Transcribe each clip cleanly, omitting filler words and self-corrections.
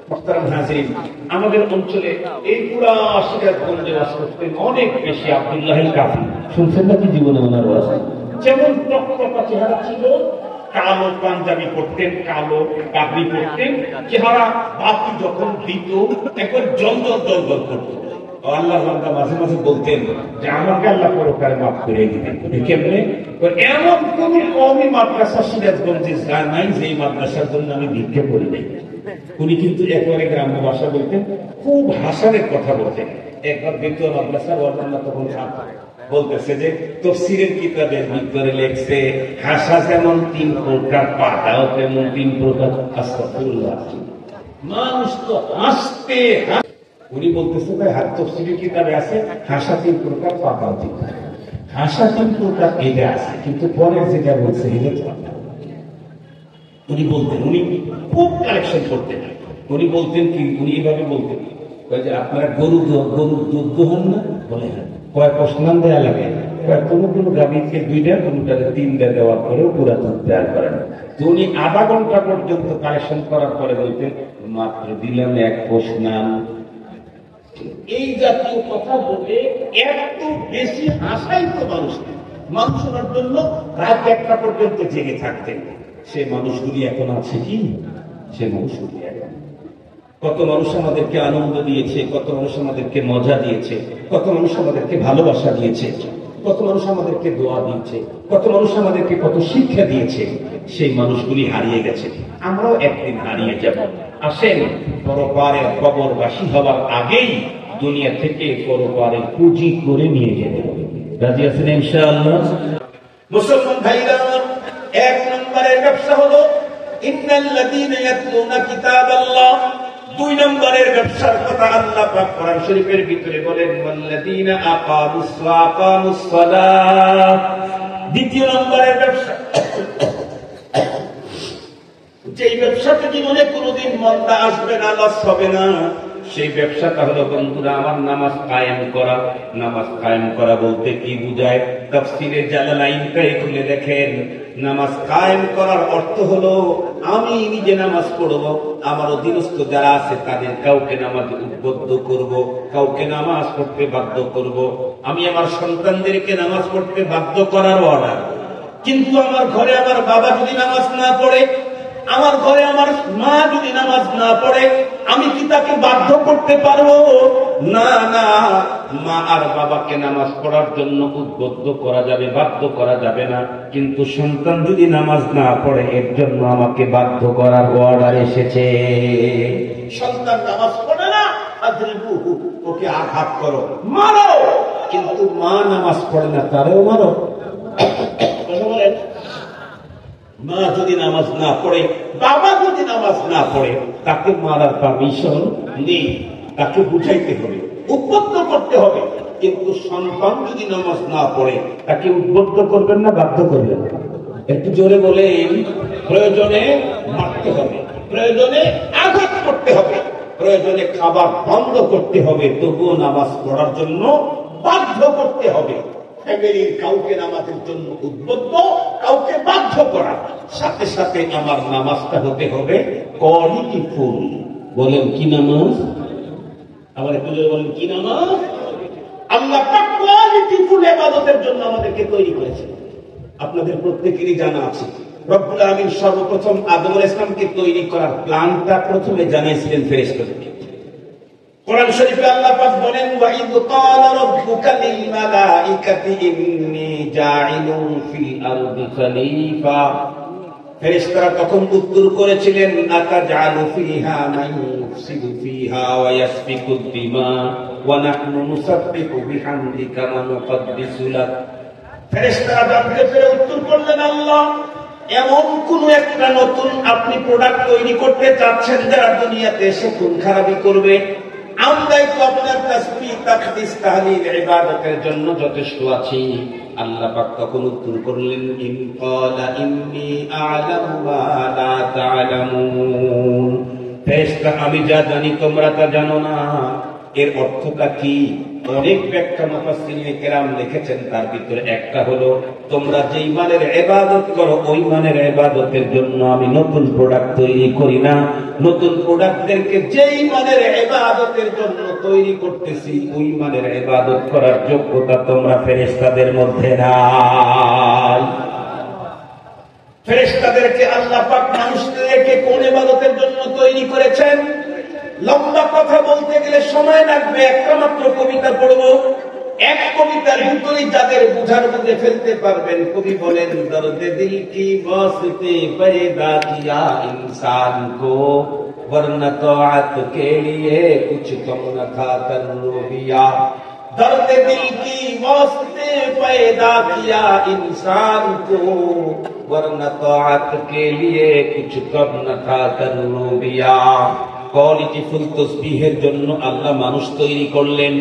মুহতারাম হাজিরিন, আমাদের অঞ্চলে এই পুরা সিরাজগঞ্জে বাস করতেন অনেক বেশি আব্দুল্লাহিল কাফি। শুনছেন নাকি জীবনে ওনার ওয়াজ? যেমন টকটকা চেহারা ছিল, কালো পাঞ্জাবি পরতেন, কালো পাগড়ি পরতেন, চেহারা বাতি যখন দিত একবার জলজল জলজল করত। আল্লাহ বান্দা মাঝে মাঝে বলতেন যে আমাকে আল্লাহ পরকালে মাফ করে দিবেন। কেমনে? এমন কোন কওমি মাদ্রাসা সিরাজগঞ্জে যায় নাই যেই মাদ্রাসার জন্য আমি ভিক্ষে করি নাই। উনি কিন্তু একেবারে গ্রাম্য ভাষা বলতেন, খুব হাসানের কথা বলতেন। একবার দ্বিতীয় মাদ্রাসার ওয়ার্ডার তখন বলতেছে যে তাফসীরের কিতাবের ভিতরে লেখছে হাসা যেমন 3 প্রকার, পাতাও তেমন 3 প্রকার। আস্তাগফিরুল্লাহ, মানুষ তো হাসতে। উনি বলতেছে ভাই হাত তাফসীরের কিতাবে আছে হাসা 3 প্রকার, পাতাও 3 প্রকার। হাসা 3 প্রকার এটা আছে, কিন্তু পরে যেটা বলছে এটা তো উনি বলতেন, উনি খুব কালেকশন করতেন। উনি বলতেন কি, উনি এইভাবে বলতেন যে আপনারা গরু দুধ দোহান না? বলে হ্যাঁ। কয়েক স্নান দেওয়া লাগে, কোনো গাভীকে 2টা কোনোটাকে 3টা দেওয়ার পরেও পুরা দুধ দেওয়া করেন। তো উনি আধা ঘন্টা পর্যন্ত কালেকশন করার পরে বলতেন মাত্র দিলাম 1 স্নান। এই জাতীয় কথা বলে এত বেশি হাসাই তো মানুষের জন্য রাত 1টা পর্যন্ত জেগে থাকতেন। সে মানুষগুলি এখন আছে কি? সে মানুষগুলি এখন কত মানুষ আমাদেরকে আনন্দ দিয়েছে, কত মানুষ আমাদেরকে মজা দিয়েছে, কত মানুষ আমাদেরকে ভালোবাসা দিয়েছে, কত মানুষ আমাদেরকে দোয়া দিয়েছে, কত মানুষ আমাদেরকে কত শিক্ষা দিয়েছে। সেই মানুষগুলি হারিয়ে গেছে, আমরাও একদিন হারিয়ে যাব। আসেন পরপারে কবরবাসী হওয়ার আগেই দুনিয়া থেকে পরপারে পুঁজি করে নিয়ে যেতে হবে। রাজি আছেন ইনশাআল্লাহ? মুসলমান ভাইরা, 1 নম্বরের ব্যবসা হলো ইন্নাল্লাযীনা ইয়াতলুনা কিতাবাল্লাহ। 2 নম্বরের ব্যবসার কথা আল্লাহ পাক কোরআন শরীফের ভিতরে বলেন ওয়াল্লাযীনা আকামুস সালাহ। 2 নম্বরের ব্যবসা, যেই ব্যবসাতে জীবনে কোনোদিন মন্দা আসবে না, লস হবে না, সেই ব্যবসাটা হলো বন্ধুরা আমার নামাজ কায়েম করা। নামাজ কায়েম করা বলতে কি বুঝায়? তাফসীরে জালালাইনটাই খুলে দেখেন। নামাজ কায়েম করার অর্থ হলো আমি নিজে নামাজ পড়ব, আমার অধীনস্থ যারা আছে তাদের কাউকে নামাজ উদ্বুদ্ধ করব, কাউকে নামাজ পড়তে বাধ্য করব। আমি আমার সন্তানদেরকে নামাজ পড়তে বাধ্য করার অর্ডার। কিন্তু আমার ঘরে আমার বাবা যদি নামাজ না পড়ে, আমার ঘরে আমার মা যদি নামাজ না পড়ে, আমি কি তাকে বাধ্য করতে পারবো? না না, মা আর বাবাকে নামাজ পড়ার জন্য উদ্বুদ্ধ করা যাবে, বাধ্য করা যাবে না। কিন্তু সন্তান যদি নামাজ না পড়ে, এর জন্য আমাকে বাধ্য করার অর্ডার এসেছে। সন্তান নামাজ পড়ে না, আযরিবুহু, ওকে আঘাত করো, মারো। কিন্তু মা নামাজ পড়ে না, তারেও মারো। মা যদি নামাজ না পড়ে, বাবা যদি নামাজ না পড়ে, তাকে মারার পারমিশন নেই। তাকে বুঝাইতে হবে, উদ্বুদ্ধ করতে হবে। কিন্তু সন্তান যদি নামাজ না পড়ে, তাকে উদ্বুদ্ধ করবেন না, বাধ্য করবেন? একটু জোরে বলেন। প্রয়োজনে মারতে হবে, প্রয়োজনে আঘাত করতে হবে, প্রয়োজনে খাবার বন্ধ করতে হবে, তবুও নামাজ পড়ার জন্য বাধ্য করতে হবে। ফ্যামিলির কাউকে নামাজের জন্য উদ্বুদ্ধ, কাউকে বাধ্য করা, সাথে সাথে আমার নামাজটা হতে হবে কোয়ালিটি ফুল। বলেন কি নামাজ? আবার একটু বলেন কি নামাজ? আল্লাহ পাক কোয়ালিটি ফুল ইবাদতের জন্য আমাদেরকে তৈরি করেছেন। আপনাদের প্রত্যেকেরই জানা আছে, রব্বুল আলামিন সর্বপ্রথম আদম আলাইহিস সালামকে তৈরি করার প্ল্যানটা প্রথমে জানিয়েছিলেন ফেরেশতাদেরকে। কোরআন শরীফে আল্লাহ পাক বলেন ওয়া ইয ক্বালা রাব্বুকা লিল মালাইকাতি ইন্নী জাইলুন ফিল আরদি খলিফা। ফেরেশতারা তখন উত্তর করেছিলেন আতাজআলু ফিহা মান ইউফসিদু ফিহা ওয়া ইয়াসফিকুদ দিমা ওয়া নাহনু নুসাব্বিহু বিহামদিকা ওয়া নুকদ্দিসু লাক। ফেরেশতারা জানতে পেরে উত্তর করলেন আল্লাহ, এমন কোন একটা নতুন আপনি প্রোডাক্ট তৈরি করতে চাচ্ছেন যারা দুনিয়াতে এসে খুন খারাপি করবে। আমরাই তো আপনার তাসবিহ তাকদীস তাহলিল ইবাদতের জন্য যথেষ্ট আছি। আল্লাহ পাক তখন উত্তর করলেন ইন ক্বালা ইন্নী আ'লামু মা লা তা'লামুন। ফেরেশতা, আমি যা জানি তোমরা তা জানো না। এর অর্থটা কি? অনেক ব্যাখ্যা মুফাসসিরিনে কেরাম লিখেছেন, তার ভিতরে একটা হলো, তোমরা যেই মানের ইবাদত করো ওই মানের ইবাদতের জন্য আমি নতুন প্রোডাক্ট তৈরি করি না। নতুন প্রোডাক্টদেরকে যেই মানের ইবাদতের জন্য তৈরি করতেছি ওই মানের ইবাদত করার যোগ্যতা তোমরা ফেরেশতাদের মধ্যে নাই। ফেরেশতাদেরকে আল্লাহ পাক মানুষদেরকে কোন ইবাদতের জন্য তৈরি করেছেন? লম্বা কথা বলতে গেলে সময় লাগবে, একটা মাত্র কবিতা পড়বো। এক কবিতার ভিতরে যাদের বুঝার বুঝে ফেলতে পারবেন, কবি বলেন, দর্দে দিল কি বাসতে पैदा किया इंसान को वरना तौअत के लिए कुछ कम न था तन्नूबिया। दर्द दिल की वास्ते पैदा किया इंसान को वरना तौअत के लिए कुछ कम न था तन्नूबिया। কোয়ালিটিফুল তাসবিহের জন্য আল্লাহ মানুষ তৈরি করলেন,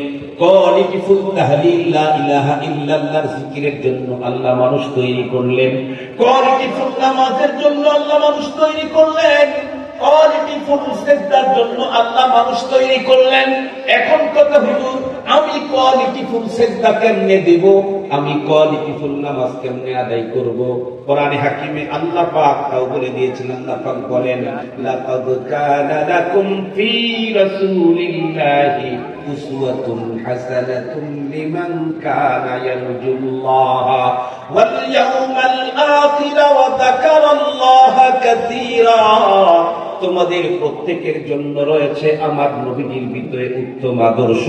কোয়ালিটিফুল তাহলিল লা ইলাহা ইল্লাল্লাহর জিকিরের জন্য আল্লাহ মানুষ তৈরি করলেন, কোয়ালিটিফুল নামাজের জন্য আল্লাহ মানুষ তৈরি করলেন, কোয়ালিটিফুল সিজদার জন্য আল্লাহ মানুষ তৈরি করলেন। এখন কথা হলো, আমি কোয়ালিটিফুল সিজদা কেমনে দেব, আমি কোয়ালিটিফুল নামাজ কেমনে আদায় করব? কোরআনে হাকিমে আল্লাহ পাক তাও বলে দিয়েছেন। আল্লাহ পাক বলেন, লাকাদ কানা লাকুম ফি রাসূলিল্লাহি উসওয়াতুন হাসানাতুন লিমান কানা ইয়ারজুল্লাহ ওয়াল ইয়াউমাল আখির ওয়া যাকারাল্লাহা কাসীরা। তোমাদের প্রত্যেকের জন্য রয়েছে আমার নবীজির ভিতরে উত্তম আদর্শ।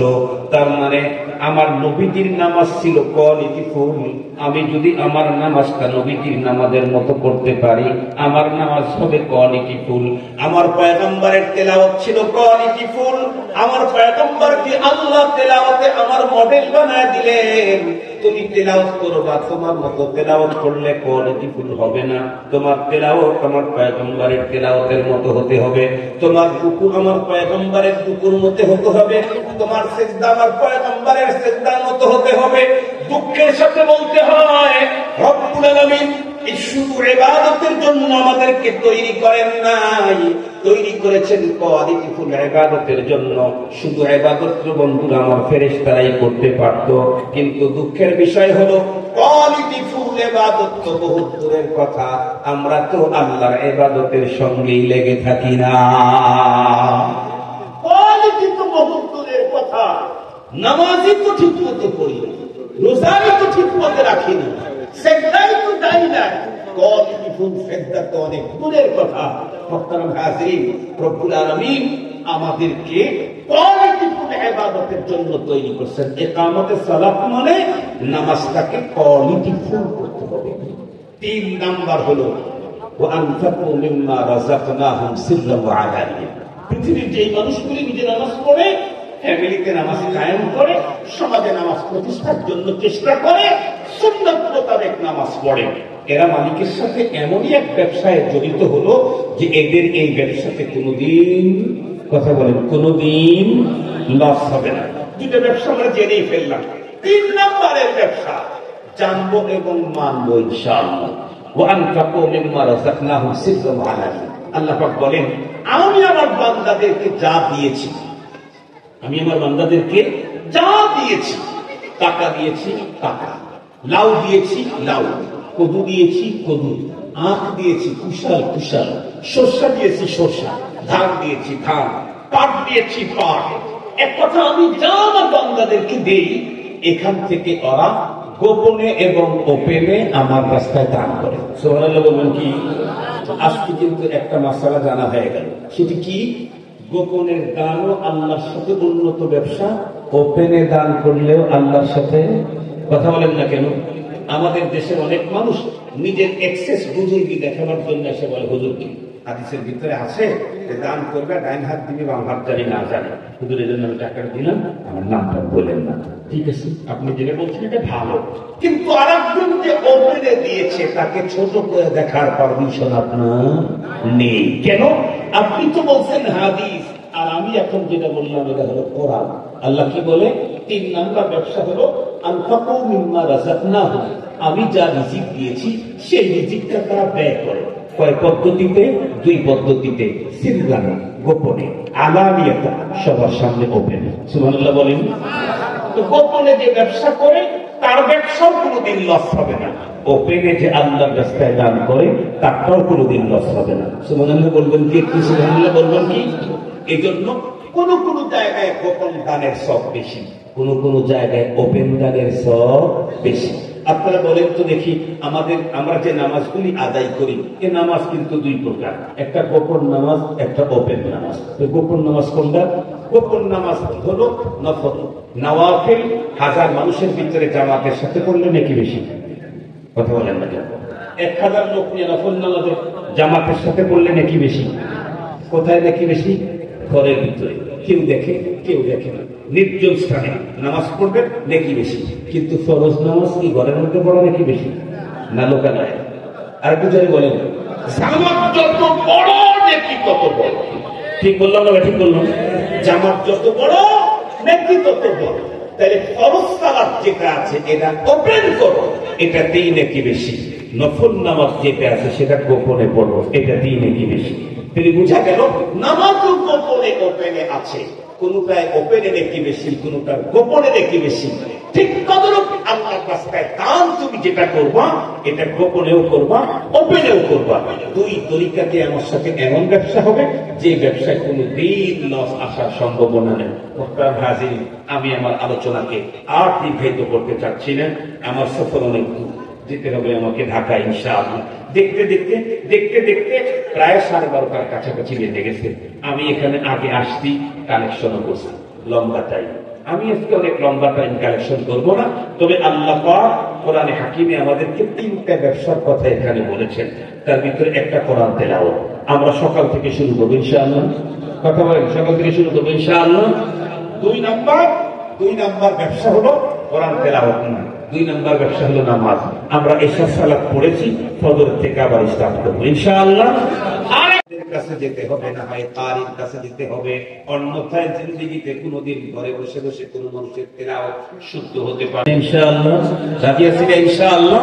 তার মানে আমার নবীজির নামাজ ছিল কোয়ালিটিফুল। আমি যদি আমার নামাজটা নবীজির নামাজের মতো করতে পারি, আমার নামাজ হবে কোয়ালিটিফুল। আমার পয়গম্বরের তেলাওয়াত ছিল কোয়ালিটিফুল। আমার পয়গম্বরকে আল্লাহ তেলাওয়াতে আমার মডেল বানায় দিলেন। তুমি তেলাওয়াত করবা, তোমার মতো তেলাওয়াত করলে কোয়ালিটিফুল হবে না। তোমার তেলাওয়াত আমার পয়গম্বরের তেলাওয়াতের মতো হতে হবে। তোমার রুকু আমার পয়গম্বরের রুকুর মতো হতে হবে। তোমার সিজদা আমার পয়গম্বরের সিজদার মতো হতে হবে। দুঃখের সাথে বলতে হয়, রব্বুল আলামিন শুধু ইবাদতের জন্য আমাদেরকে তৈরি করেন নাই, তৈরি করেছেন কোয়ালিটিফুল ইবাদতের জন্য। শুধু ইবাদত বন্ধুরা আমার ফেরেশতারাই করতে পারত, কিন্তু দুঃখের বিষয় হলো কোয়ালিটিফুল ইবাদত তো বহু দূরের কথা, আমরা তো আল্লাহর ইবাদতের সঙ্গেই লেগে থাকি না। কোয়ালিটি তো বহু দূরের কথা, নামাজই তো ঠিক মতো পড়ি না, রোজাই তো ঠিক মতো রাখি না, সেজদাই তো যাই না, কোয়ালিটিফুল সিজদা তো অনেক দূরের কথা। মুহতারাম হাজিরিন, রব্বুল আলামিন আমাদেরকে কোয়ালিটিফুল ইবাদতের জন্য তৈরি করেছেন। ইকামতে সালাত মানে নামাজটাকে কোয়ালিটিফুল করতে হবে। 3 নাম্বার হলো ওয়া আনফাকু মিম্মা রাযাকনাহুম সিররান ওয়া আলানিয়া। পৃথিবীর যে মানুষগুলি নিজে নামাজ পড়ে, ফ্যামিলিতে নামাজ কায়েম করে, সমাজে নামাজ প্রতিষ্ঠার জন্য চেষ্টা করে, সুন্নাত মোতাবেক নামাজ পড়ে, এরা মালিকের সাথে এমনই এক ব্যবসায় জড়িত হলো যে এদের এই ব্যবসাতে কোনোদিন, কথা বলেন, কোনোদিন লস হবে না। 2টা ব্যবসা আমরা জেনেই ফেললাম। 3 নম্বরের ব্যবসা জানবো এবং মানবো ইনশাআল্লাহ। ওয়া আনফাকু মিম্মা রাযাকনাহুম সিররান ওয়া আলানিয়া। আল্লাহ পাক বলেন, আমি আমার বান্দাদেরকে যা দিয়েছি, আমি আমার বান্দাদেরকে যা দিয়েছি, টাকা দিয়েছি টাকা, লাউ দিয়েছি লাউ, কদু দিয়েছি কদু, আখ দিয়েছি কুশাল কুশাল, সরষা দিয়েছি সরষা, ধান দিয়েছি ধান, পাট দিয়েছি পাট। এক কথা, আমি যা আমার বান্দাদেরকে দেই, এখান থেকে ওরা গোপনে এবং ওপেনে আমার রাস্তায় দান করে। সুবহানাল্লাহ বলবেন কি? আজকে কিন্তু একটা মাসালা জানা হয়ে গেল। সেটি কি? গোপনের দানও আল্লাহর সাথে উন্নত ব্যবসা, ওপেনে দান করলেও আল্লাহর সাথে। কথা বলেন না কেন? আমাদের দেশের অনেক মানুষ নিজের এক্সেস বুজুর্গি দেখাবার জন্য এসে বলে, হুজুর কি হাদিসের ভিতরে আছে যে দান করবে, ডাইন হাত দিবি বাম হাত জানি না জানে, হুজুর এই জন্য আমি টাকাটা দিলাম, আমার নামটা বলেন না। ঠিক আছে, আপনি যেটা বলছেন এটা ভালো, কিন্তু আরেকজন যে ওপেনে দিয়েছে তাকে ছোট করে দেখার পারমিশন আপনার নেই। কেন? আপনি তো বলছেন হাদিস, আর আমি এখন যেটা বললাম এটা হলো কোরআন। আল্লাহ কি বলে? 3 নাম্বার ব্যবসা হলো আনফাকু মিম্মা রাযাকনাহুম। আমি যা রিজিক দিয়েছি সেই রিজিকটা তারা ব্যয় করে। কয় পদ্ধতিতে? 2 পদ্ধতিতে। সিররান গোপনে, আলানিয়াতা সবার সামনে ওপেন। সুবহানাল্লাহ বলেন। কিন্তু গোপনে যে ব্যবসা করে তার ব্যবসাও কোনোদিন লস হবে না, ওপেনে যে আল্লাহর রাস্তায় দান করে তারটাও কোনোদিন লস হবে না। সুবহানাল্লাহ বলবেন কি? একটু সুবহানাল্লাহ বলবেন কি? এই জন্য কোন কোন জায়গায় গোপন দানের সব বেশি, কোন কোন জায়গায় ওপেন দানের সব বেশি। আপনারা বলেন তো দেখি, আমরা যে নামাজগুলি আদায় করি এ নামাজ কিন্তু দুই প্রকার, একটা গোপন নামাজ, একটা ওপেন নামাজ। গোপন নামাজ কোনটা? গোপন নামাজ হলো নফল নওয়াফিল, হাজার মানুষের ভিতরে জামাতের সাথে পড়লে নাকি বেশি। কথা বলেন না কেন? 1000 লোক নিয়ে নফল নামাজে জামাতের সাথে পড়লে নাকি বেশি। কোথায় নাকি বেশি? ঘরের ভিতরে, কেউ দেখে কেউ দেখে না, নির্জন স্থানে নামাজ পড়বে নাকি বেশি। কিন্তু ফরজ নামাজ কি ঘরের মধ্যে পড়া নাকি বেশি না লোকালয়ে? আর একটু জানি বলেন, জামাত যত বড় নাকি তত বড়। ঠিক বললাম না? ঠিক বললাম? জামাত যত বড় নাকি তত বড়। তাহলে ফরজ সালাত যেটা আছে এটা ওপেন করো, এটাতেই নাকি বেশি। নফল নামাজ যেটা আছে সেটা গোপনে পড়ো, এটাতেই নাকি বেশি। তিনি বুঝা গেল নামাজও গোপনে ওপেনে আছে, কোনটায় ওপেনে নাকি বেশি, কোনটার গোপনে নাকি বেশি। ঠিক তদরূপ আল্লাহর রাস্তায় দান তুমি যেটা করবা এটা গোপনেও করবা, ওপেনেও করবা। দুই তরিকাতে আমার সাথে এমন ব্যবসা হবে যে ব্যবসায় কোনো দিন লস আসার সম্ভাবনা নেই। মোহতারাম হাজির, আমি আমার আলোচনাকে আর দীর্ঘায়িত করতে চাচ্ছি না। আমার সফর অনেক দূর, যেতে হবে আমাকে ঢাকা ইনশাআল্লাহ। দেখতে দেখতে দেখতে দেখতে প্রায় 12:30 কাছাকাছি বেজে গেছে। আমি এখানে আগে আসছি, কালেকশনও করছি লম্বা টাইম। আমি আজকে অনেক লম্বা টাইম কালেকশন করবো না, তবে আল্লাহ পাক কোরআনে হাকিমে আমাদেরকে 3টা ব্যবসার কথা এখানে বলেছেন, তার ভিতরে একটা কোরআন তেলাওয়াত। আমরা সকাল থেকে শুরু করবো ইনশাআল্লাহ। কথা বলেন, সকাল থেকে শুরু করবো ইনশাআল্লাহ। 2 নাম্বার ব্যবসা হলো কোরআন তেলাওয়াত না, 2 নাম্বার ব্যবসা হলো নামাজ। আমরা এশা সালাত পড়েছি, ফজর থেকে আবার স্টার্ট করবো ইনশাআল্লাহ। কাছে যেতে হবে, না হয় তারির কাছে যেতে হবে, অন্যথায় জিন্দেগিতে কোনোদিন ঘরে বসে বসে কোন মানুষের তেলাওয়াত শুদ্ধ হতে পারে ইনশাআল্লাহ। রাজি আছেন ইনশাআল্লাহ?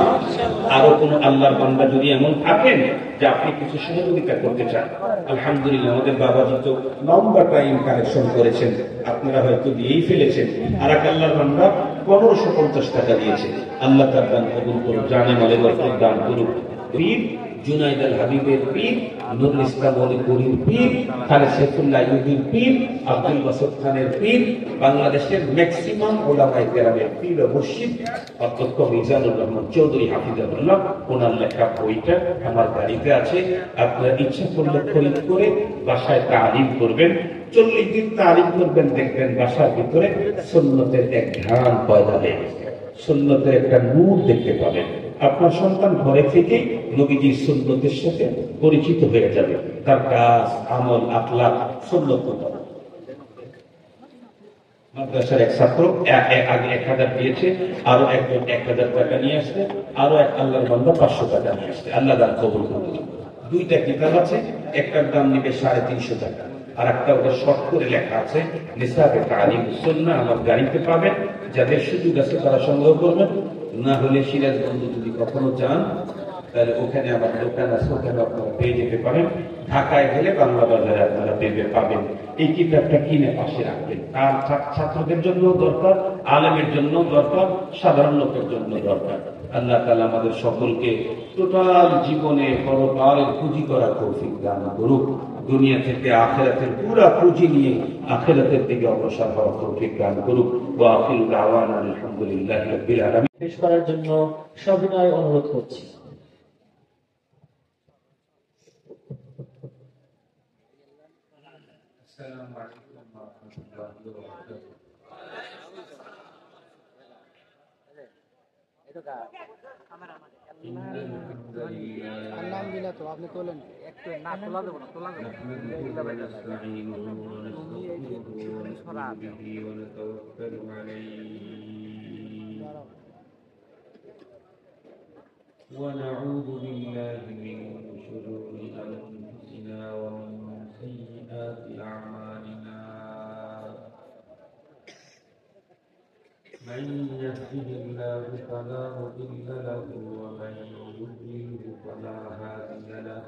আরো কোন আল্লাহর বান্দা যদি এমন থাকেন যে আপনি কিছু সহযোগিতা করতে চান, আলহামদুলিল্লাহ আমাদের বাবাজি তো লম্বা টাইম কালেকশন করেছেন, আপনারা হয়তো দিয়েই ফেলেছেন। আর এক আল্লাহর বান্দা 1550 টাকা দিয়েছে। আল্লাহ তার দান কবুল করুক, জানে মালে বরকত দান করুক। পীর জুনাইদ আল হাবিবের পীর, নুরুল ইসলাম অলিপুরীর পীর, খালেদ সাইফুল্লাহ আইয়ুবীর পীর, আব্দুল বাসত খানের পীর, বাংলাদেশের ম্যাক্সিমাম ওলামায়ে কেরামের পীর ও মুর্শিদ অধ্যক্ষ মিজানুর রহমান চৌধুরী হাফিজাহুল্লাহ, ওনার লেখা বইটা আমার বাড়িতে আছে। আপনারা ইচ্ছা করলে খরিদ করে বাসায় তালিম করবেন। 40 দিন তালিম করবেন, দেখবেন বাসার ভিতরে সুন্নতের এক ধ্যান পয়দা হয়ে গেছে, সুন্নতের একটা নূর দেখতে পাবেন। আপনার সন্তান ঘরে থেকে নবীজির সুন্নতের সাথে পরিচিত হয়ে যাবে, তার কাজ আমল আখলাক সুন্নত। মাদ্রাসার এক ছাত্র আগে 1000 দিয়েছে, আরো একজন 1000 টাকা নিয়ে আসছে, আরো এক আল্লাহর বান্দা 500 টাকা নিয়ে আসছে। আল্লাহ দান কবুল করুন। 2টা কিতাব আছে, একটার দাম নিবে 350 টাকা, আর একটা ওটা শর্ট করে লেখা আছে নিসাবে তালিম সুন্নাহ। আমার গাড়িতে পাবেন, যাদের সুযোগ আছে তারা সংগ্রহ করবেন, না হলে সিরাজগঞ্জ যদি কখনো যান তাহলে ওখানে আমার দোকান আছে, ওখানে আপনারা পেয়ে যেতে পারেন। ঢাকায় গেলে বাংলা বাজারে আপনারা পাবেন। এই কিতাবটা কিনে পাশে রাখবেন। আর ছাত্রদের জন্য দরকার, আলেমের জন্য দরকার, সাধারণ লোকের জন্য দরকার। আল্লাহ তাআলা আমাদের সকলকে টোটাল জীবনে পরকালের পুঁজি করার তৌফিক দান করুক। দুনিয়া থেকে আখিরাতের পুরা পুঁজি নিয়ে আখিরাতের দিকে অগ্রসর হওয়ার তৌফিক দান করুক। ওয়া আখিরু দাওয়ানা আলহামদুলিল্লাহি রাব্বিল আলামিন। পেশ করার জন্য সবিনয় অনুরোধ করছি। আসসালামু আলাইকুম ওয়া রাহমাতুল্লাহি ওয়া বারাকাতুহু। আলহামদুলিল্লাহ, তো আপনি তোলেন একটু না, তোলা দেবো না, তোলা দেবো ونعوذ بالله من شرور أنفسنا ومن سيئات أعمالنا من يهده الله فلا مضل له ومن يضلل فلا هادي له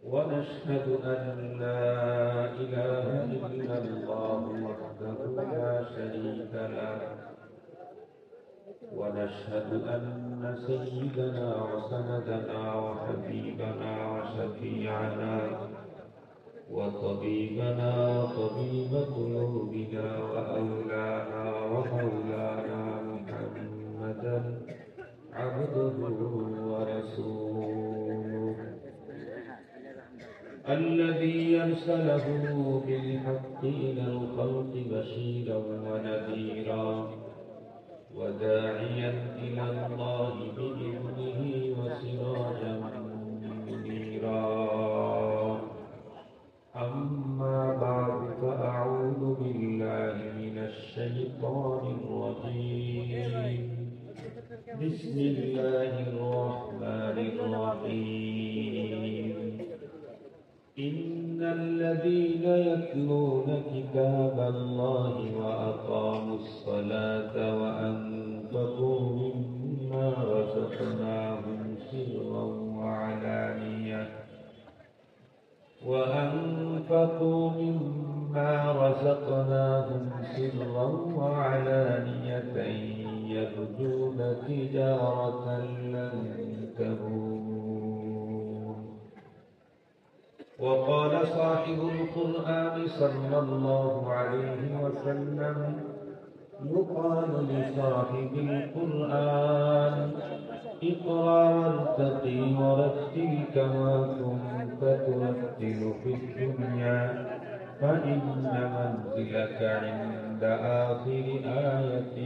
ونشهد أن لا إله إلا الله وحده لا شريك له ونشهد أن سيدنا وسندنا وحبيبنا وشفيعنا وطبيبنا وطبيب قلوبنا وأولانا ومولانا محمدا عبده ورسوله الذي أرسله بالحق إلى الخلق بشيرا ونذيرا وداعيا إلى الله بإذنه وسراجا منيرا أما بعد فأعوذ بالله من الشيطان الرجيم بسم الله الرحمن الرحيم إن الذين يتلون كتاب الله وأقاموا الصلاة وأنفقوا مما رزقناهم سرا وعلانية يرجون تجارة لن تبور وقال صاحب القرآن صلى الله عليه وسلم يقال لصاحب القرآن اقرأ وارتقي ورتل كما كنت ترتل في الدنيا فإن منزلك عند آخر آية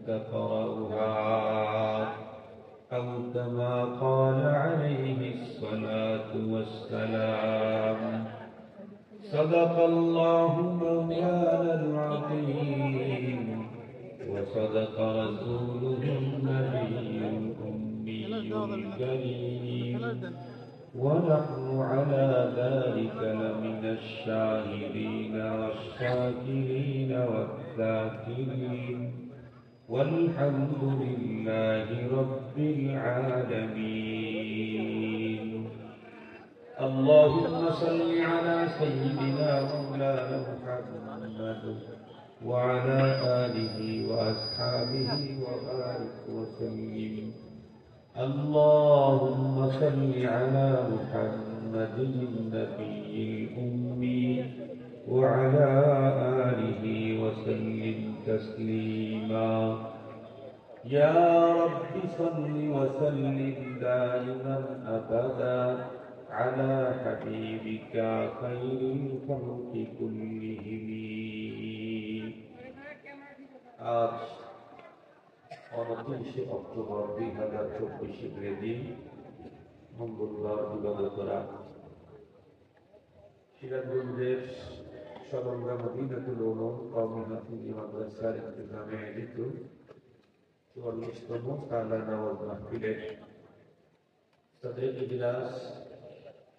تقرأها أو كما قال عليه الصلاة والسلام صدق الله مولانا العظيم وصدق رسوله النبي الأمي الكريم ونحن على ذلك لمن الشاهدين والشاكرين والذاكرين والحمد لله رب العالمين اللهم صل على سيدنا مولانا محمد وعلى آله وأصحابه وبارك وسلم اللهم صل على محمد النبي الأمي وعلى آله وسلم تسليما يا رب صل وسلم دائما أبدا على حبيبك خير الخلق كلهم আজ 29 অক্টোবর 2024 ইংরেজি মঙ্গলবার দিবাগত রাত সিরাজগঞ্জের সদরগা মদিনাতুল উলুম কওমি হাফিজি মাদ্রাসার ইন্তেজামে আয়োজিত 44তম সালানা নামাজ মাহফিলের সদর ইজলাস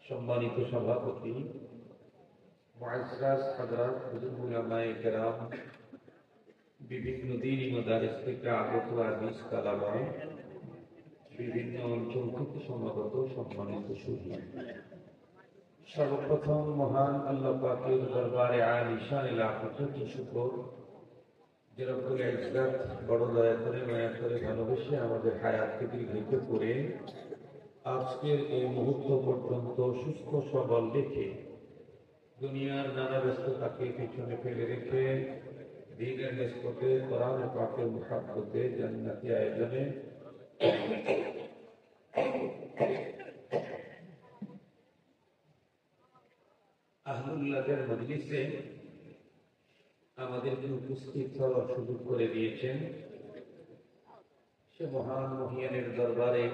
সম্মানিত সভাপতি মুআজ্জাজ হযরত হুজুর উলামায়ে কেরাম বিভিন্ন দ্বীনি মাদারিস থেকে আগত হাদিস তালাবা বিভিন্ন অঞ্চল থেকে সমাগত সম্মানিত সুধী সর্বপ্রথম মহান আল্লাহ পাকের দরবারে আলিশান লাখো কোটি শুকর যে রব্বুল ইজ্জত বড় দয়া করে মায়া করে ভালোবেসে আমাদের হায়াতকে দীর্ঘায়িত করে আজকের এই মুহূর্ত পর্যন্ত সুস্থ সবল রেখে দুনিয়ার নানা ব্যস্ততাকে পিছনে ফেলে রেখে দ্বীনের নিসবতে কোরআন পাকের মুহাব্বতে জান্নাতি আয়োজনে আহলুল্লাহদের মজলিসে আমাদেরকে উপস্থিত হওয়ার সুযোগ করে দিয়েছেন সে মহান মহিয়ানের দরবারে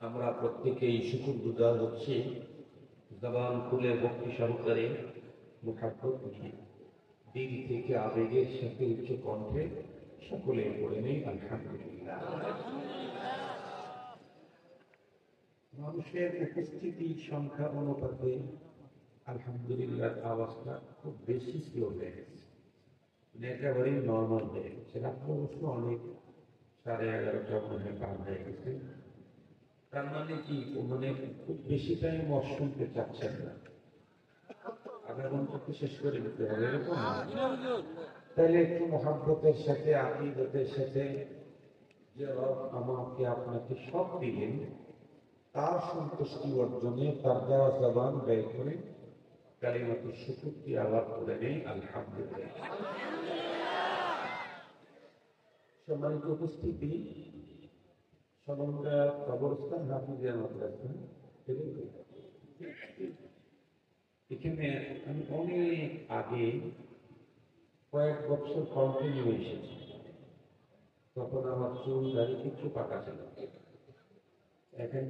আমরা প্রত্যেকেই শুকরগুজার হচ্ছি জবান খুলে ভক্তি সহকারে মুহাব্বত নিয়ে দিল থেকে আবেগের সাথে উচ্চ কণ্ঠে সকলে পড়ে নেই আলহামদুলিল্লাহ। মানুষের উপস্থিতি সংখ্যা অনুপাতে আলহামদুলিল্লাহ আওয়াজটা খুব বেশি স্লো হয়ে গেছে, একেবারেই নর্মাল হয়ে গেছে। রাত্র অবশ্য অনেক 11:30 মনে পার হয়ে গেছে, তার মানে কি, মানে খুব বেশি টাইম ওয়াজ শুনতে চাচ্ছেন না, আধা ঘন্টা তো শেষ করে দিতে হবে এরকম না? তাহলে একটু মহাব্বতের সাথে আকিদতের সাথে যে রব আমাকে আপনাকে সব দিলেন, তার সন্তুষ্টি অর্জনে তার দেওয়া জবান ব্যয় করে কালিমাতু শুকর দিয়ে আলাপ করে নেই আলহামদুলিল্লাহ। সম্মানিত উপস্থিতি, সমন্বয় কবরস্থান হাফিজিয়া মাদ্রাসা, এখানে আমি অনেক আগে কয়েক বছর কন্টিনিউ এসেছি। তখন আমার চুল দাড়ি কিছু পাকা ছিল, এখন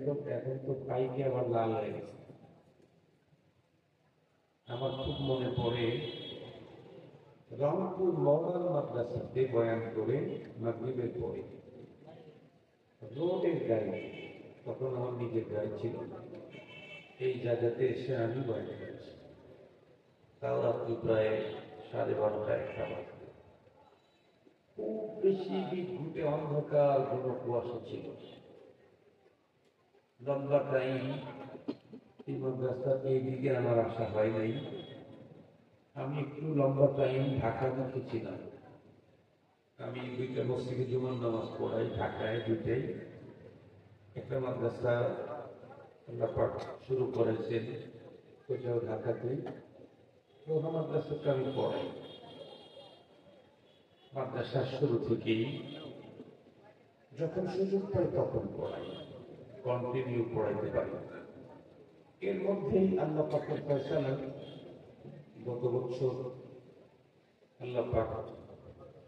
তো পাইকে আবার লাল হয়ে গেছে। আমার খুব মনে পড়ে রংপুর মডার্ন মাদ্রাসাতে বয়ান করে মাগরিবের পরে রোডের গাড়ি, তখন আমার নিজের গাড়ি ছিল, এই জায়গাতে এসে আমি বয়ান করেছি। তাও রাত্রি প্রায় 12:30 একটা বাজে। খুব বেশি বিদ্যুতে অন্ধকার ঘন কুয়াশা ছিল। লম্বা টাইম এই মাদ্রাসার এইদিকে আমার আসা হয় নাই। আমি একটু লম্বা টাইম ঢাকার মধ্যে ছিলাম। আমি 2টা মসজিদে জুমার নামাজ পড়াই ঢাকায়, দুইটাই। একটা মাদ্রাসা আল্লাহ পাক শুরু করেছেন কোথাও ঢাকাতে, রোহা মাদ্রাসাতে আমি পড়াই। মাদ্রাসার শুরু থেকেই যখন সুযোগ পাই তখন পড়াই, কন্টিনিউ পড়াইতে পারি। এর মধ্যেই আল্লাহ পাকের ফয়সালা গত বছর আল্লাহ পাক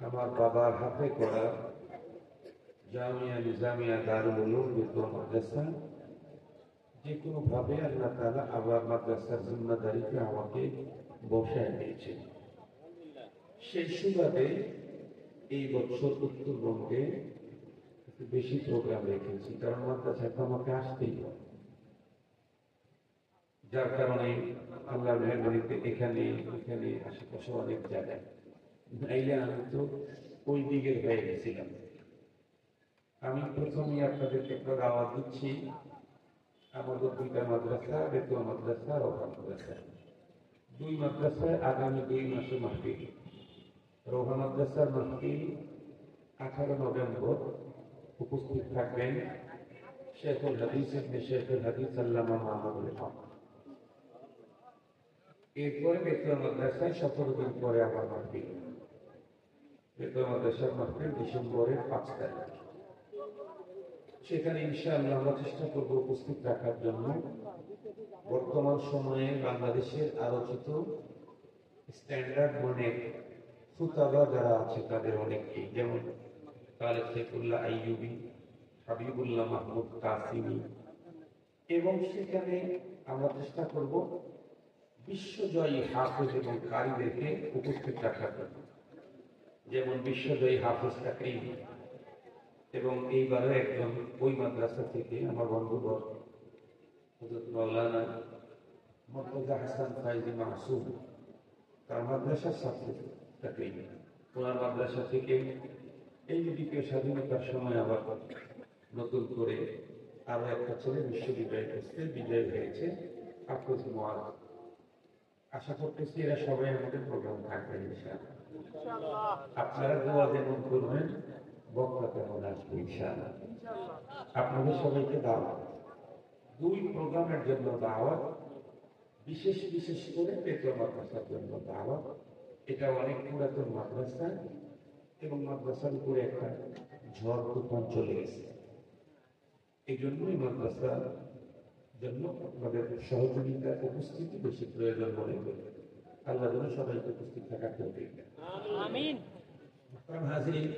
আমার বাবার হাতে করা জামিয়া নিজামিয়া দারুল উলুম বিদ্যা মাদ্রাসা যে কোনো ভাবে আল্লাহ তাআলা আবার মাদ্রাসার জিম্মাদারিতে আমাকে বসায় দিয়েছেন। সেই সুবাদে এই বছর উত্তরবঙ্গে একটু বেশি প্রোগ্রাম রেখেছি, কারণ মাদ্রাসায় তো আমাকে আসতেই হয়। যার কারণে আল্লাহ মেহরবানিতে এখানে এখানে আশেপাশে অনেক জায়গায়, নাইলে আমি তো ওই দিকের হয়ে গেছিলাম। আমি প্রথমেই আপনাদেরকে একটা দাওয়াত দিচ্ছি, আমাদের 2টা মাদ্রাসা, বেতুয়া মাদ্রাসা, রোহা মাদ্রাসা, 2 মাদ্রাসায় আগামী 2 মাসে মাহফিল। রোহা মাদ্রাসার মাহফিল 18 নভেম্বর, উপস্থিত থাকবেন শেখুল হাদিস ইবনে শেখুল হাদিস আল্লামা মাহমুদুল হক। এরপরে বেতুয়া মাদ্রাসায় 17 দিন পরে আবার মাহফিল। বেতুয়া মাদ্রাসার মাহফিল ডিসেম্বরের 5 তারিখ। সেখানে ইনশাআল্লাহ আমরা চেষ্টা করব উপস্থিত রাখার জন্য বর্তমান সময়ে বাংলাদেশের আলোচিত স্ট্যান্ডার্ড মানের খুতাবা যারা আছে তাদের অনেকেই, যেমন তালেব সাইফুল্লাহ আইয়ুবী, হাবিবুল্লাহ মাহমুদ কাসিমি, এবং সেখানে আমরা চেষ্টা করব বিশ্বজয়ী হাফেজ এবং কারীদেরকে উপস্থিত রাখার জন্য, যেমন বিশ্বজয়ী হাফেজ তাকরিম, এবং এইবারও একজন ওই মাদ্রাসা থেকে আমার বন্ধুবর হযরত মাওলানা মুর্তজা হাসান ফাইজি মাসুম, তার মাদ্রাসার ছাত্র তাকরিম, ওনার মাদ্রাসা থেকে এই দ্বিতীয় স্বাধীনতার সময় আবার নতুন করে আরো একটা ছেলে বিশ্ববিদ্যালয় থেকে বিজয় হয়েছে, আফরোজ মুআদ। আশা করতেছি এরা সবাই আমাদের প্রোগ্রাম থাকবে ইনশাআল্লাহ। আপনারা দোয়া যেমন করবেন, বক্তা তেমন আসবে ইনশাআল্লাহ। আপনাদের সবাইকে দাওয়াত, 2 প্রোগ্রামের জন্য দাওয়াত, বিশেষ বিশেষ করে বেতুয়া মাদ্রাসার জন্য দাওয়াত। এটা অনেক পুরাতন মাদ্রাসা এবং মাদ্রাসার উপরে একটা ঝড় তুফান চলে গেছে। এই জন্যই মাদ্রাসার জন্য আপনাদের সহযোগিতা উপস্থিতি বেশি প্রয়োজন মনে করি। আল্লাহ যেন সবাইকে উপস্থিত থাকার তৌফিক দেন, আমিন। হাজির,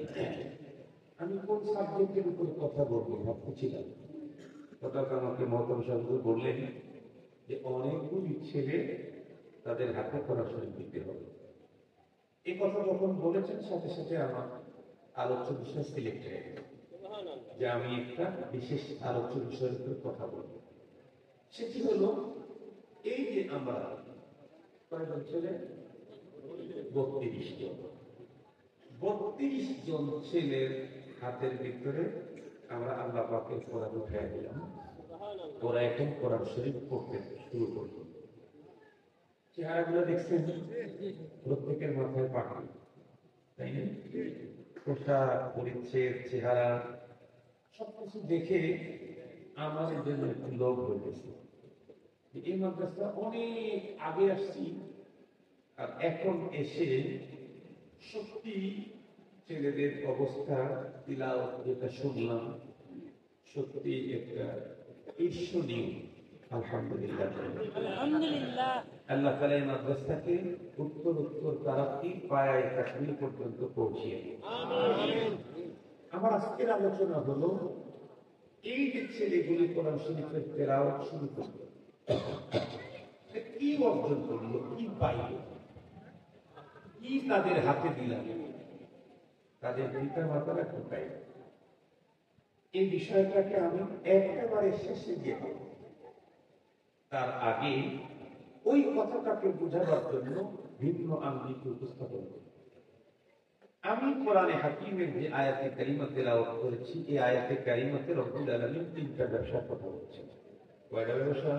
আমি কোন সাবজেক্টের উপর কথা বলবো ভাবছিলাম, হঠাৎ আমাকে মহতম সাহেব বললেন যে অনেকগুলি ছেলে তাদের হাতে পড়াশোনা দিতে হবে। এই কথা যখন বলেছেন সাথে সাথে আমার আলোচ্য বিষয় সিলেক্ট হয়ে গেল যে আমি একটা বিশেষ আলোচ্য বিষয়ের উপর কথা বলব। সেটি হলো এই যে আমরা কয়েকজন ছেলে, 32 জন ছেলের হাতের ভিতরে আমরা আল্লাহ পাকের কোরআন উঠাই দিলাম। ওরা এখন কোরআন শরীফ পড়তে শুরু করলো। চেহারাগুলো দেখছেন, প্রত্যেকের মাথায় পাখি, তাই না? পোশাক, পরিচ্ছেদ, চেহারা সবকিছু দেখে আমার জন্য একটু লোভ হয়েছে। এই মাদ্রাসা অনেক আগে আসছি, আর এখন এসে সত্যি ছেলেদের অবস্থা, তিলাওয়াত যেটা শুনলাম, সত্যি একটা ঈর্ষণীয়। আলহামদুলিল্লাহ, আল্লাহ তাআলা এই মাদ্রাসাকে উত্তর তারাক্কি পায় তাকমিল পর্যন্ত পৌঁছিয়ে দিন। আমার আজকের আলোচনা হলো এই যে ছেলেগুলি কোরআন শরীফের তেলাওয়াত শুরু করলো, কি অর্জন করলো, কি পাইল, কি তাদের হাতে দিলাম, তাদের পিতা মাতারা কোথায়, এই বিষয়টাকে আমি একেবারে শেষে গিয়ে বলব। তার আগে ওই কথাটাকে বোঝাবার জন্য ভিন্ন আঙ্গিকে উপস্থাপন করব। আমি কোরআনে হাকিমের যে আয়াতে কারিমা তেলাওয়াত করেছি, এই আয়াতে কারিমাতে রব্বুল আলামিন তিনটা ব্যবসার কথা বলছেন। কয়টা ব্যবসা?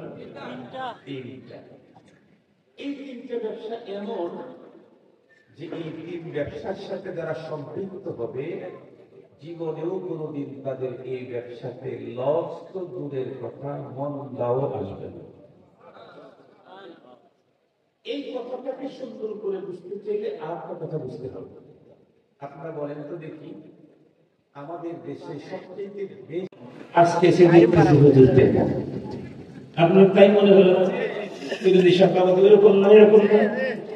তিনটা। এই তিনটা ব্যবসা এমন যে এই তিন ব্যবসার সাথে যারা সম্পৃক্ত হবে, জীবনেও কোনোদিন তাদের এই ব্যবসাতে লস তো দূরের কথা, মন্দাও আসবে না। এই কথাটাকে সুন্দর করে বুঝতে চাইলে আর একটা কথা বুঝতে হবে। আপনারা বলেন তো দেখি, আমাদের দেশে সবচেয়ে বেশি আজকে সে দেখতেছি হুজুরকে, আপনার তাই মনে হলো বিরোধী সরকার এরকম না, এরকম না,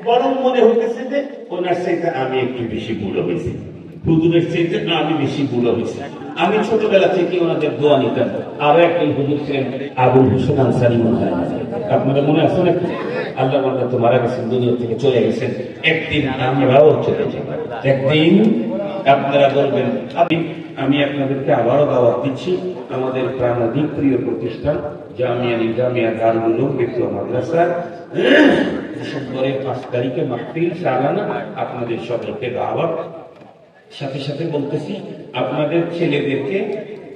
বরং মনে হতেছে যে ওনার চাইতে আমি একটু বেশি বুড়ো হয়েছি, হুজুরের চাইতে আমি বেশি বুড়ো হয়েছি। আমি ছোটবেলা থেকে ওনাদের দোয়া নিতাম। আরো একজন হুজুর ছিলেন আবুল হোসেন আনসারী, মনে হয় আপনারা মনে আছে নাকি? আল্লাহ মাল্লা তো মারা গেছেন, দুনিয়া থেকে চলে গেছেন। একদিন আমরাও চলে যাব, একদিন আপনারা বলবেন। আমি আপনাদেরকে আবারও দাওয়াত দিচ্ছি আমাদের প্রাণাধিক প্রিয় প্রতিষ্ঠান জামিয়া নিজামিয়া দারুল উলুম বেতুয়া মাদ্রাসা ডিসেম্বরের 5 তারিখে মাহফিল সালানা, আপনাদের সবাইকে দাওয়াত। সাথে সাথে বলতেছি, আপনাদের ছেলেদেরকে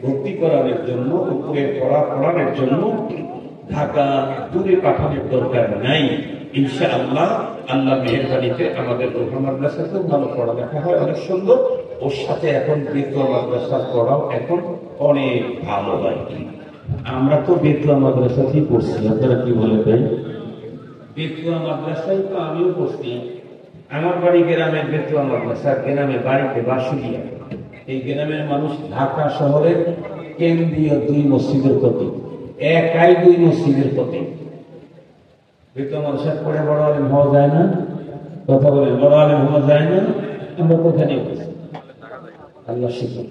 ভর্তি করানোর জন্য, উপরে পড়ানোর জন্য ঢাকা দূরে পাঠানোর দরকার নাই। ইনশাআল্লাহ আল্লাহ মেহেরবানিতে আমাদের রোহা মাদ্রাসাতেও ভালো পড়ালেখা হয়, অনেক সুন্দর। ওর সাথে এখন বেতুয়া মাদ্রাসার পড়াও এখন অনেক ভালো হয়। আমরা তো বেতুয়া মাদ্রাসাতেই পড়ছি, আপনারা কি বলে তাই? বেতুয়া মাদ্রাসায় তো আমিও পড়ছি। আমার বাড়ি গ্রামের বেতুয়া মাদ্রাসা, গ্রামে বাড়িতে বাসুলিয়া। এই গ্রামের মানুষ ঢাকা শহরের কেন্দ্রীয় 2 মসজিদের প্রতি, একাই 2 মসজিদের প্রতি। বেতুয়া মাদ্রাসা পড়ে বড় আলেম হওয়া যায় না? কথা বলেন, বড় আলেম হওয়া যায় না? আমরা কোথায় গেছি? আল্লাহ শিখি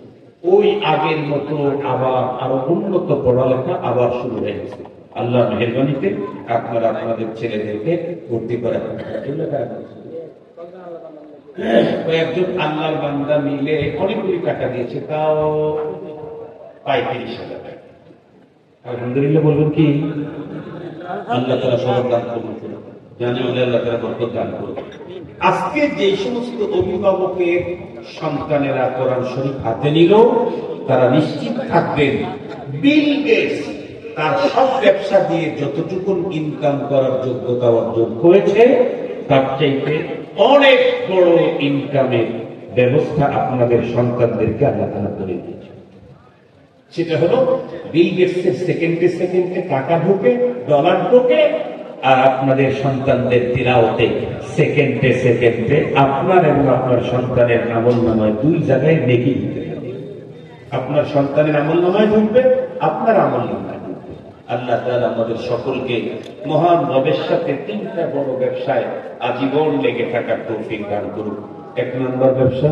ওই আগের মতো আবার আরো উন্নত পড়ালেখা আবার শুরু হয়ে গেছে। আল্লাহ মেহেরবানিতে আপনারা আপনাদের ছেলেদেরকে ভর্তি করেন। কয়েকজন আল্লাহর বান্দা মিলে অনেকগুলি টাকা দিয়েছে, তাও 35,000 টাকা। আলহামদুলিল্লাহ বলবেন কি? আল্লাহ তাআলা সবার দান করুন, জানি আল্লাহ তাআলা বরকত দান করুন। আজকে যে সমস্ত অভিভাবকের সন্তানেরা কোরআন শরীফ হাতে নিল, তারা নিশ্চিত থাকবেন বিল গেটস তার সব ব্যবসা দিয়ে যতটুকু ইনকাম করার যোগ্যতা অর্জন করেছে, তার চাইতে অনেক বড় ইনকামের ব্যবস্থা আপনাদের সন্তানদেরকে আল্লাহ তাআলা করে দিয়েছে। সেটা হলো বিল গেটসের সেকেন্ডে সেকেন্ডে টাকা ঢোকে, ডলার ঢোকে, আর আপনাদের সন্তানদের তিলাওয়াতে সেকেন্ডে সেকেন্ডে আপনার এবং আপনার সন্তানের আমলনামায় 2 জায়গায় নেকি দিতে হবে। আপনার সন্তানের আমলনামায় ঢুকবে, আপনার আমলনামায় ঢুকবে। আল্লাহ তাআলা আমাদের সকলকে মহান রবের সাথে 3টা বড় ব্যবসায় আজীবন লেগে থাকার তৌফিক দান করুন। 1 নম্বর ব্যবসা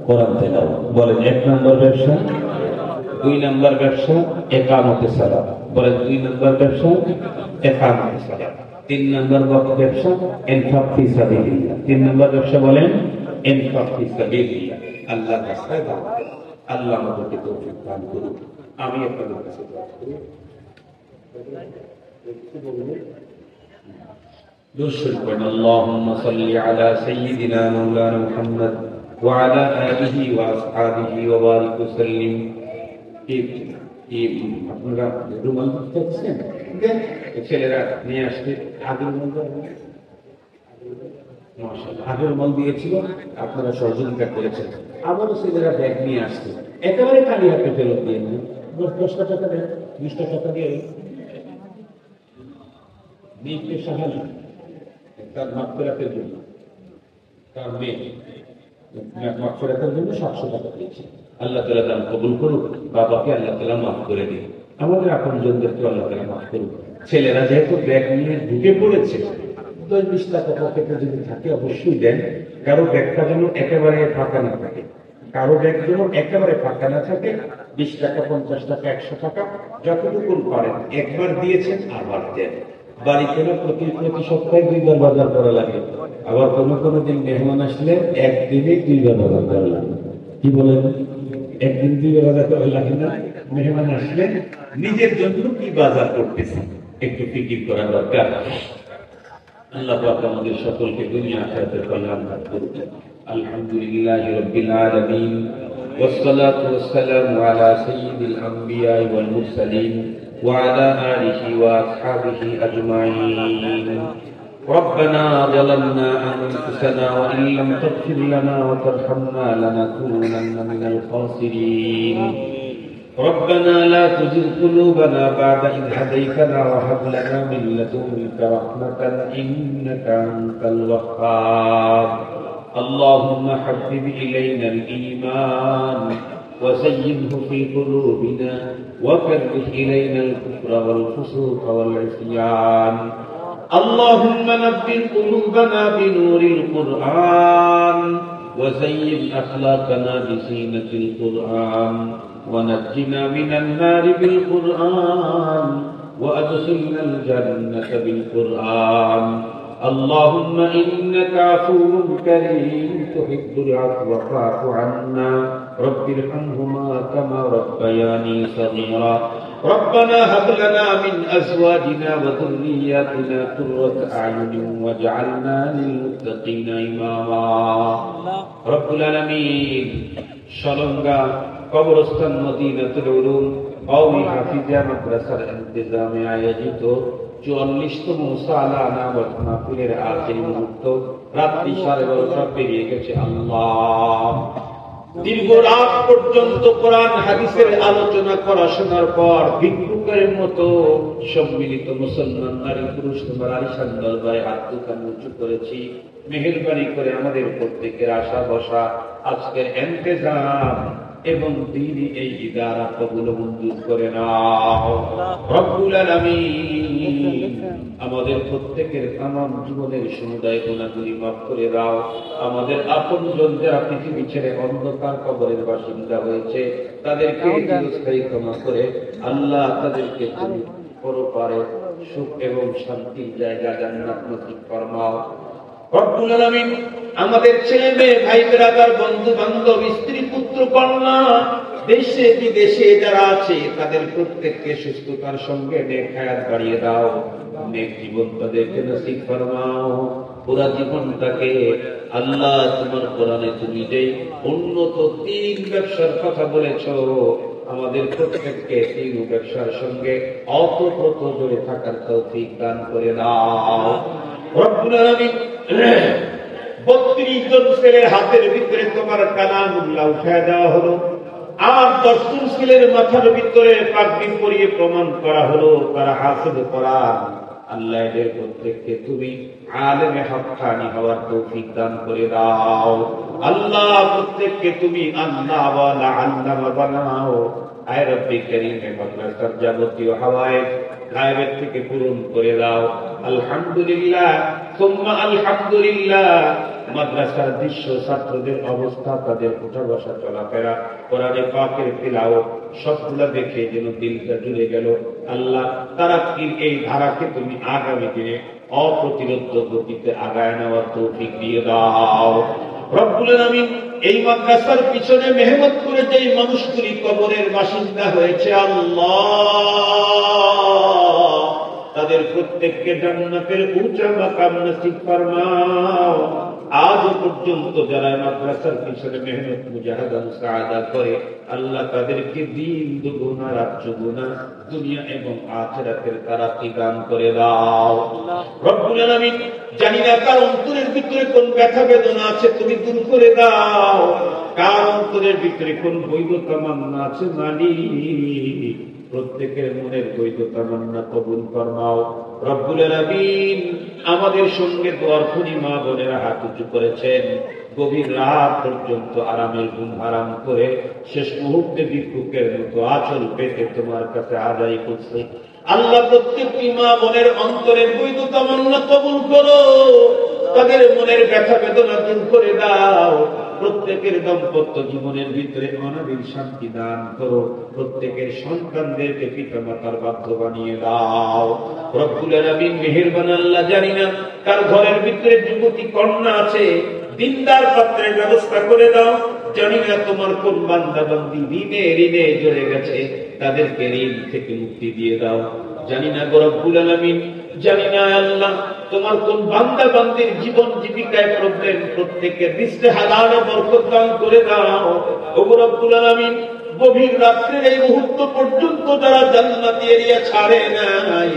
কোরআন তেলাওয়াত, বলেন 1 নম্বর ব্যবসা। 2 নম্বর ব্যবসা ইকামতে সালাত, বলেন 2 নম্বর ব্যবসা ইকামতে সালাত। 3 নম্বর ব্যবসা ইনফাক ফি সাবিলিল্লাহ। 3 নম্বর ব্যবসা বলেন ইনফাক ফি সাবিলিল্লাহ, আল্লাহর রাস্তায় দান। আল্লাহ আমাদেরকে তৌফিক দান করুন। আমি আপনাদের কাছে দোয়া করি। اللهم صل على سيدنا مولانا محمد وعلى آله وأصحابه وبارك وسلم। আপনারা রুমাল দিচ্ছেন, ছেলেরা নিয়ে আসতে আগের রুমাল দিয়েছিল, আপনারা সহযোগিতা করেছেন। আমারও ছেলেরা ব্যাগ নিয়ে আসছে, একেবারে খালি হাতে ফেরত দিয়ে 10টা টাকা দেন, 20টা টাকা দিয়ে মেয়েকে সাহায্য, তার মাগফিরাতের জন্য, তার মেয়ে মাগফিরাতের জন্য 700 টাকা দিয়েছে। আল্লাহ তাআলা দান কবুল করুক, বাবাকে আল্লাহ তাআলা মাফ করে দিন, আমাদের আপনজনদেরকে আল্লাহ তাআলা মাফ করুক। ছেলেরা যেহেতু ব্যাগ নিয়ে ঢুকে পড়েছে, 10-20 টাকা পকেটে যদি থাকে অবশ্যই দেন। কারো ব্যাগটা যেন একেবারে ফাঁকা না থাকে, কারো ব্যাগ যেন একেবারে ফাঁকা না থাকে। 20 টাকা, 50 টাকা, 100 টাকা যতটুকু পারেন একবার দিয়েছেন, আবার দেন। বাড়িতে না প্রতি সপ্তাহে 2বার বাজার করা লাগে, আবার কোনো দিন মেহমান আসলে একদিনে 2বার বাজার করা লাগে। কি বলেন, একদিন 2বার বাজার করা লাগে না? মেহমান আসলে নিজের জন্য কি বাজার করতেছে একটু ফিকির করা দরকার। আল্লাহ পাক আমাদের সকলকে দুনিয়া আখিরাতের কল্যাণ দান করুন। আলহামদুলিল্লাহি রাব্বিল আলামিন, والصلاة والسلام على سيد الأنبياء والمرسلين وعلى آله وأصحابه أجمعين. ربنا ظلمنا أنفسنا وإن لم تغفر لنا وترحمنا لنكونن من الخاسرين. ربنا لا تزغ قلوبنا بعد إذ هديتنا وهب لنا من لدنك رحمة إنك أنت الوهاب. اللهم حبب إلينا الإيمان وزينه في قلوبنا وكره إلينا الكفر والفسوق والعصيان. اللهم نبّر قلوبنا بنور القرآن وزين أخلاقنا بزينة القرآن ونجنا من النار بالقرآن وأدخلنا الجنة بالقرآن. اللهم إنك عفو كريم تحب العفو فاعف عنا. رب ارحمهما كما ربياني صغيرا. ربنا هب لنا من أزواجنا وذرياتنا قرة أعين واجعلنا للمتقين إماما. رب العالمين শলঙ্গা কবরস্থান মদিনাতুল উলুম কওমি হাফিজা মাদ্রাসার ইন্তেজামে আয়োজিত 44তম সালানা মাহফিলের আখির মুহূর্ত, রাত্রি 12:30 পেরিয়ে গেছে। আল্লাহ দীর্ঘ রাত পর্যন্ত কোরআন হাদিসের আলোচনা করা শোনার পর ভিক্ষুকের মতো সম্মিলিত মুসলমান নারী পুরুষ তোমার আলিশান দরবারে হাত দুখানি উঁচু করেছি। মেহেরবানি করে আমাদের প্রত্যেকের আশা বসা আজকের ইন্তেজাম এবং দ্বীনি এই ইদারা কবুল মঞ্জুর করে নাও রব্বুল আলামিন। আমাদের প্রত্যেকের তামাম জীবনের সমুদায় গুনাহগুলি মাফ করে দাও। আমাদের আপনজন যারা পৃথিবী ছেড়ে অন্ধকার কবরের বাসিন্দা হয়েছে তাদেরকে চিরস্থায়ী ক্ষমা করে আল্লাহ তাদেরকে তুমি পরপারে সুখ এবং শান্তির জায়গা জান্নাত নসিব ফরমাও রব্বুল আলামিন। আমাদের ছেলে মেয়ে ভাই বেরাদার বন্ধু বান্ধব স্ত্রী পুত্র কন্যা দেশে বিদেশে যারা আছে তাদের প্রত্যেককে সুস্থতার সঙ্গে নেক হায়াত বাড়িয়ে দাও, নেক জীবন তাদেরকে নসিব ফরমাও। পুরা জীবনটাকে আল্লাহ তোমার কোরআনে তুমি যেই উন্নত 3 ব্যবসার কথা বলেছ আমাদের প্রত্যেককে 3 ব্যবসার সঙ্গে অতপ্রত জড়ে থাকার তৌফিক দান করে দাও রব্বুল আলামিন। 32 জন ছেলের হাতের ভিতরে তোমার কালামুল্লাহ উঠায় দেওয়া হলো, আর 10 জন ছেলের মাথার ভিতরে পাগড়ি পরিয়ে প্রমাণ করা হলো তারা হাফেজ কোরআন। আল্লাহ এদের প্রত্যেককে তুমি আলেমে হক্কানি হওয়ার তৌফিক দান করে দাও। আল্লাহ প্রত্যেককে তুমি আল্লাহ ওয়ালা আল্লামা বানাও। আয় রব্বি কারীম মাদ্রাসার যাবতীয় হাওয়ায়েজ গায়েবের থেকে পূরণ করে দাও। আলহামদুলিল্লাহ সুম্মা আলহামদুলিল্লাহ। মাদ্রাসার দৃশ্য, ছাত্রদের অবস্থা, তাদের উঠা বসা চলাফেরা, কোরআনে পাকের তিলাওয়াত সবগুলা দেখে যেন দিলটা জুড়ে গেল। আল্লাহ তারাক্কির এই ধারাকে তুমি আগামী দিনে অপ্রতিরোধ্য গতিতে আগায় নেওয়ার তৌফিক দিয়ে দাও রব্বুল আলামিন। এই মাদ্রাসার পিছনে মেহনত করে যেই মানুষগুলি কবরের বাসিন্দা হয়েছে আল্লাহ তাদের প্রত্যেককে জান্নাতের উঁচা মাকাম নসিব ফরমাও। আজও পর্যন্ত যারা মাদ্রাসার পিছনে মেহনত মুজাহাদা মুসাআদা করে, আল্লাহ তাদেরকে দিন দুগুনা রাত চৌগুনা দুনিয়া এবং আখিরাতের তারাক্কি দান করে দাও রব্বুল আলামিন। জানি না কার অন্তরের ভিতরে কোন ব্যথা বেদনা আছে, তুমি দূর করে দাও। কার অন্তরের ভিতরে কোন বৈধ তামান্না আছে, মালিক প্রত্যেকের মনের বৈধ তামান্না কবুল ফরমাও রব্বুল আলামিন। আমাদের সঙ্গে দোয়ার খুনি মা বোনেরা হাত উঁচু করেছেন, গভীর রাত পর্যন্ত আরামের ঘুম হারাম করে শেষ মুহূর্তে ভিক্ষুকের মতো আঁচল পেতে তোমার কাছে আদায় করছে। আল্লাহ প্রত্যেকটি মা বোনের অন্তরের বৈধ তামান্না কবুল করো, তাদের মনের ব্যথা বেদনা দূর করে দাও। প্রত্যেকের দাম্পত্য জীবনের ভিতরে অনাবিল শান্তি দান করো, প্রত্যেকের সন্তানদেরকে পিতা মাতার বাধ্য বানিয়ে দাও রব্বুল আলামিন। মেহেরবান আল্লাহ, জানি না কার ঘরের ভিতরে যুবতী কন্যা আছে, দিনদার পাত্রের ব্যবস্থা করে দাও। জানি না তোমার কোন বান্দা বান্দি ঋণে জড়ে গেছে, তাদেরকে ঋণ থেকে মুক্তি দিয়ে দাও। জানি না গো রব্বুল আলামিন, জানি না আল্লাহ তোমার কোন বান্দা বান্দির জীবন জীবিকায় প্রবলেম, প্রত্যেকের রিজকে হালালে বরকত দান করে দাও ও রব্বুল আলামিন। গভীর রাত্রের এই মুহূর্ত পর্যন্ত যারা জান্নাতি এরিয়া ছাড়ে নাই,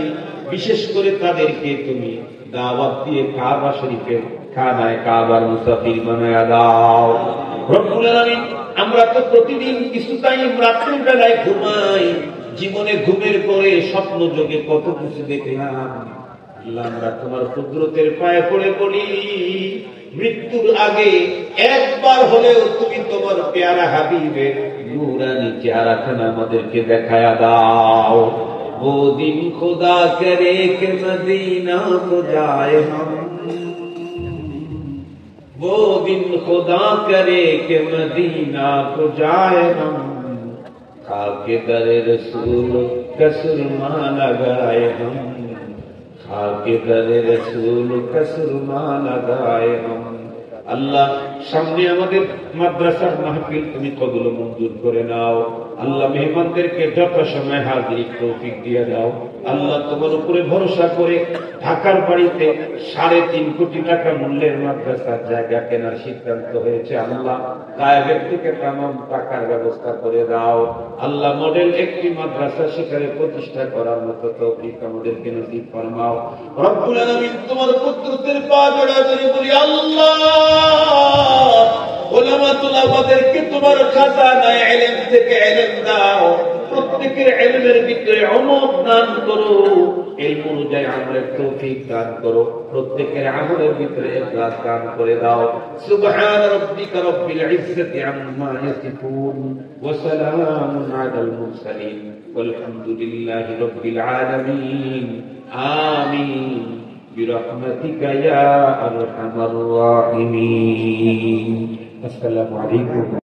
বিশেষ করে তাদেরকে তুমি দাওয়াত দিয়ে কাবা শরীফের খানায় কাবার মুসাফির বানায়া দাও রব্বুল আলামিন। আমরা তো প্রতিদিন কিছু টাইম রাত্রের বেলায় ঘুমাই, জীবনে ঘুমের পরে স্বপ্ন যোগে কত কিছু দেখলাম। আমরা তোমার কুদরতের পায়ে পড়ে বলি, মৃত্যুর আগে একবার হলেও তুমি তোমার পেয়ারা হাবিবের নূরানি চেহারাখানা আমাদেরকে দেখায়া দাও। वो दिन खुदा करे के मदीना को जाए हम, वो दिन खुदा करे के मदीना को जाए हम, खाके दरे रसूल कसुरमा लगाए हम, खाके दरे रसूल कसुरमा लगाए हम। আল্লাহ, সামনে আমাদের মাদ্রাসার মাহফিল তুমি কবুল মঞ্জুর করে নাও। আল্লাহ, মেহমানদেরকে যথাসময়ে হাজির তৌফিক দিয়ে দাও। আল্লাহ, তোমার উপরে ভরসা করে ঢাকার বাড়িতে 3.5 কোটি টাকা মূল্যের মাদ্রাসার জায়গা কেনার সিদ্ধান্ত হয়েছে। আল্লাহ, গায়েবের থেকে তামাম টাকার ব্যবস্থা করে দাও। আল্লাহ, মডেল একটি মাদ্রাসা সেখানে প্রতিষ্ঠা করার মতো তৌফিক আমাদেরকে নসিব ফরমাও রব্বুল আলামিন। তোমার কুদরতের পা জড়া ধরে বলি, আল্লাহ উলামাতুল আমাদেরকে তোমার খাজানায়ে ইলম থেকে ইলম দাও, প্রত্যেকের ইলমের ভিতরে অমত দান করো, ইলম অনুযায়ী আমলের তৌফিক দান করো, প্রত্যেকের আমলের ভিতরে ইখলাস দান করে দাও। সুবহান রাব্বিকা রাব্বিল ইজ্জাতি আম্মা ইয়াসিফুন ওয়া সালামুন আলাল মুরসালিন ওয়ালহামদুলিল্লাহি রাব্বিল আলামিন। আমিন برحمتك يا أرحم الراحمين। السلام عليكم।